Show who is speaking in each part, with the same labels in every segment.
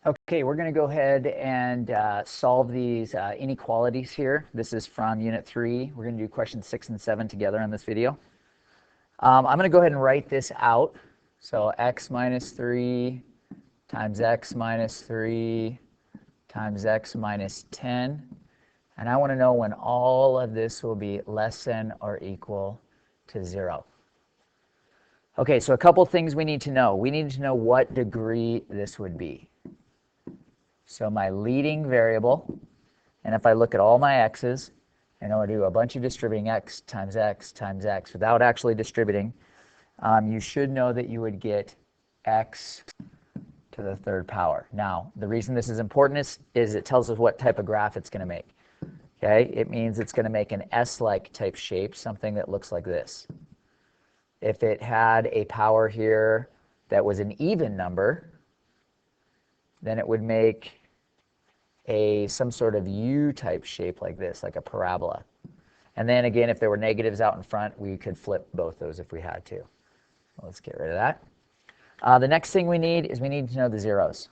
Speaker 1: Okay, we're going to go ahead and solve these inequalities here. This is from Unit 3. We're going to do questions 6 and 7 together in this video. I'm going to go ahead and write this out. So x minus 3 times x minus 3 times x minus 10. And I want to know when all of this will be less than or equal to 0. Okay, so a couple things we need to know. We need to know what degree this would be. So my leading variable, and if I look at all my x's, and I want to do a bunch of distributing x times x times x without actually distributing, you should know that you would get x to the third power. Now, the reason this is important is it tells us what type of graph it's going to make. Okay, it means it's going to make an S-like type shape, something that looks like this. If it had a power here that was an even number, then it would make some sort of U-type shape like this, like a parabola. And then again, if there were negatives out in front, we could flip both those if we had to. Let's get rid of that. The next thing we need is we need to know the zeros.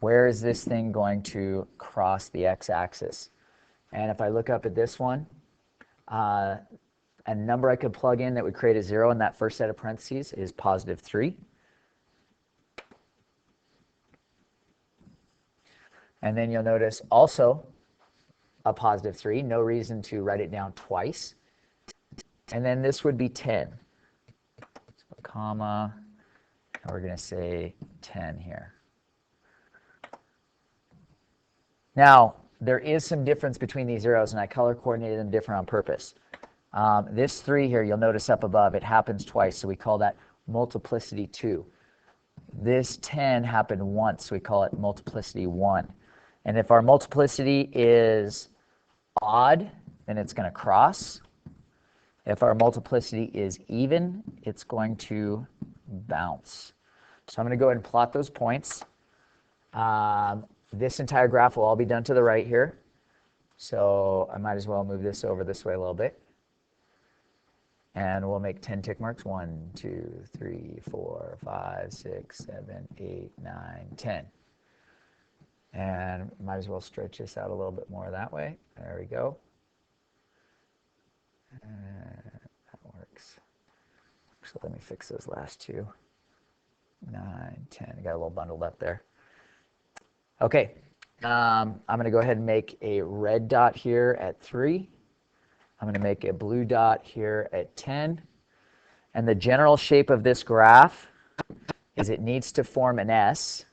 Speaker 1: Where is this thing going to cross the x-axis? And if I look up at this one, a number I could plug in that would create a 0 in that first set of parentheses is positive 3. And then you'll notice also a positive 3. No reason to write it down twice. And then this would be 10. So comma, and we're going to say 10 here. Now, there is some difference between these zeros, and I color coordinated them different on purpose. This 3 here, you'll notice up above, it happens twice, so we call that multiplicity 2. This 10 happened once, so we call it multiplicity 1. And if our multiplicity is odd, then it's going to cross. If our multiplicity is even, it's going to bounce. So I'm going to go ahead and plot those points. This entire graph will all be done to the right here. So I might as well move this over this way a little bit. And we'll make 10 tick marks. 1, 2, 3, 4, 5, 6, 7, 8, 9, 10. And might as well stretch this out a little bit more that way. There we go. That works. So let me fix those last two. 9, 10. I got a little bundled up there. Okay. I'm going to go ahead and make a red dot here at 3. I'm going to make a blue dot here at 10. And the general shape of this graph is it needs to form an S.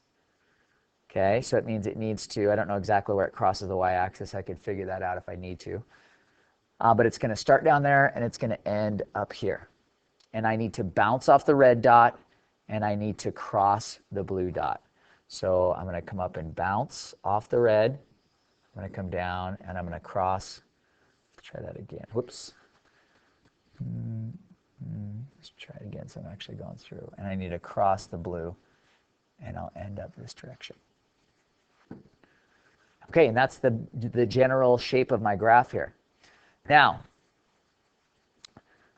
Speaker 1: Okay, so it means it needs to, I don't know exactly where it crosses the y-axis. I could figure that out if I need to. But it's going to start down there, and it's going to end up here. And I need to bounce off the red dot, and I need to cross the blue dot. So I'm going to come up and bounce off the red. I'm going to come down, and I'm going to cross. Let's try that again. Whoops. Let's try it again so I'm actually going through. And I need to cross the blue, and I'll end up this direction. Okay, and that's the general shape of my graph here. Now,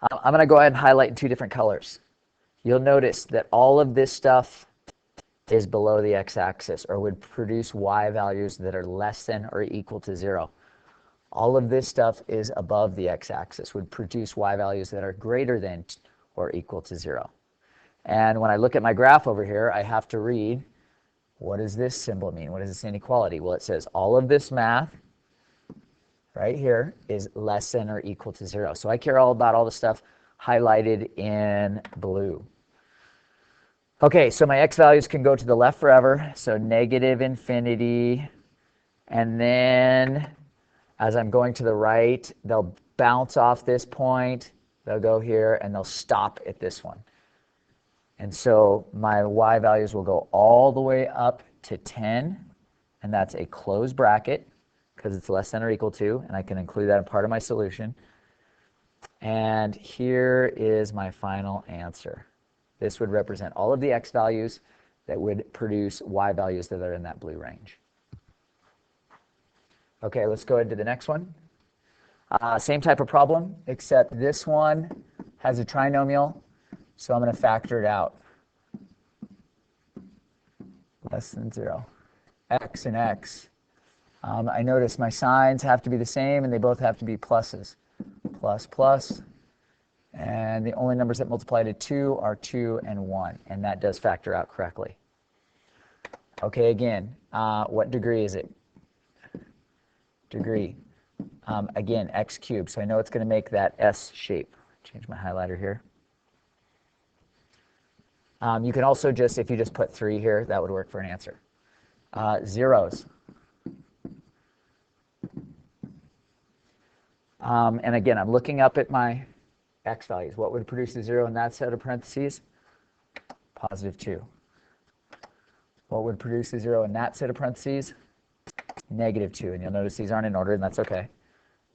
Speaker 1: I'm going to go ahead and highlight in 2 different colors. You'll notice that all of this stuff is below the x-axis, or would produce y values that are less than or equal to 0. All of this stuff is above the x-axis, would produce y values that are greater than or equal to 0. And when I look at my graph over here, I have to read, what does this symbol mean? What is this inequality? Well, it says all of this math right here is less than or equal to 0. So I care all about all the stuff highlighted in blue. Okay, so my x values can go to the left forever. So negative infinity. And then as I'm going to the right, they'll bounce off this point. They'll go here, and they'll stop at this one. And so my y values will go all the way up to 10, and that's a closed bracket because it's less than or equal to, and I can include that in part of my solution. And here is my final answer. This would represent all of the x values that would produce y values that are in that blue range. Okay, let's go ahead to the next one. Same type of problem, except this one has a trinomial. So I'm going to factor it out. less than 0. X and X. I notice my signs have to be the same, and they both have to be pluses. Plus, plus. And the only numbers that multiply to 2 are 2 and 1, and that does factor out correctly. Okay, again, what degree is it? Degree. Again, x cubed, so I know it's going to make that S shape. Change my highlighter here. You can also just, if you just put 3 here, that would work for an answer. Zeros. And again, I'm looking up at my x values. What would produce a 0 in that set of parentheses? Positive 2. What would produce a 0 in that set of parentheses? Negative 2. And you'll notice these aren't in order, and that's okay.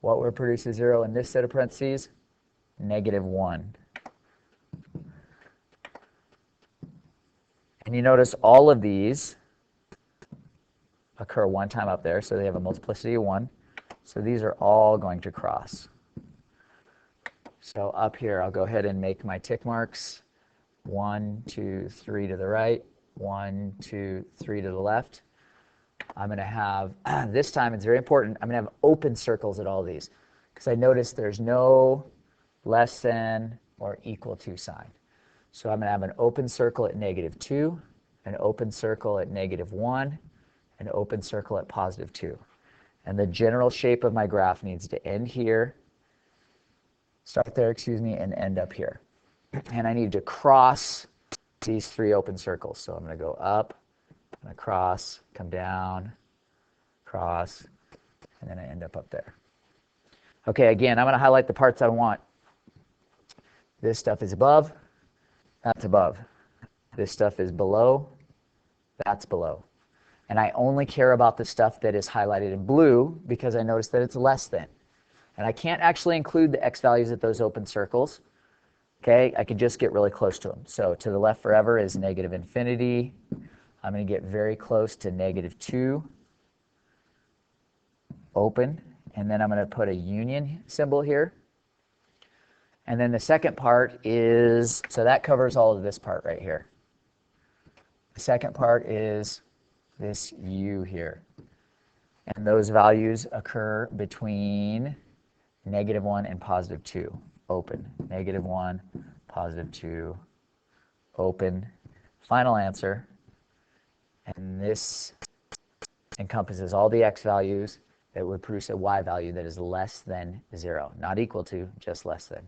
Speaker 1: What would produce a 0 in this set of parentheses? Negative 1. And you notice all of these occur one time up there, so they have a multiplicity of 1. So these are all going to cross. So up here, I'll go ahead and make my tick marks. 1, 2, 3 to the right. 1, 2, 3 to the left. I'm going to have, this time it's very important, I'm going to have open circles at all these. Because I notice there's no less than or equal to sign. So I'm going to have an open circle at negative 2, an open circle at negative 1, an open circle at positive 2. And the general shape of my graph needs to end here, start there, excuse me, and end up here. And I need to cross these 3 open circles. So I'm going to go up, I'm going to cross, come down, cross, and then I end up there. Okay, again, I'm going to highlight the parts I want. This stuff is above, that's above. This stuff is below, that's below. And I only care about the stuff that is highlighted in blue because I notice that it's less than. And I can't actually include the x values at those open circles. Okay, I can just get really close to them. So to the left forever is negative infinity. I'm going to get very close to negative 2, open. And then I'm going to put a union symbol here. And then the second part is, so that covers all of this part right here. The second part is this u here. And those values occur between negative 1 and positive 2. Open. Negative 1, positive 2, open. Final answer. And this encompasses all the x values that would produce a y value that is less than 0. Not equal to, just less than.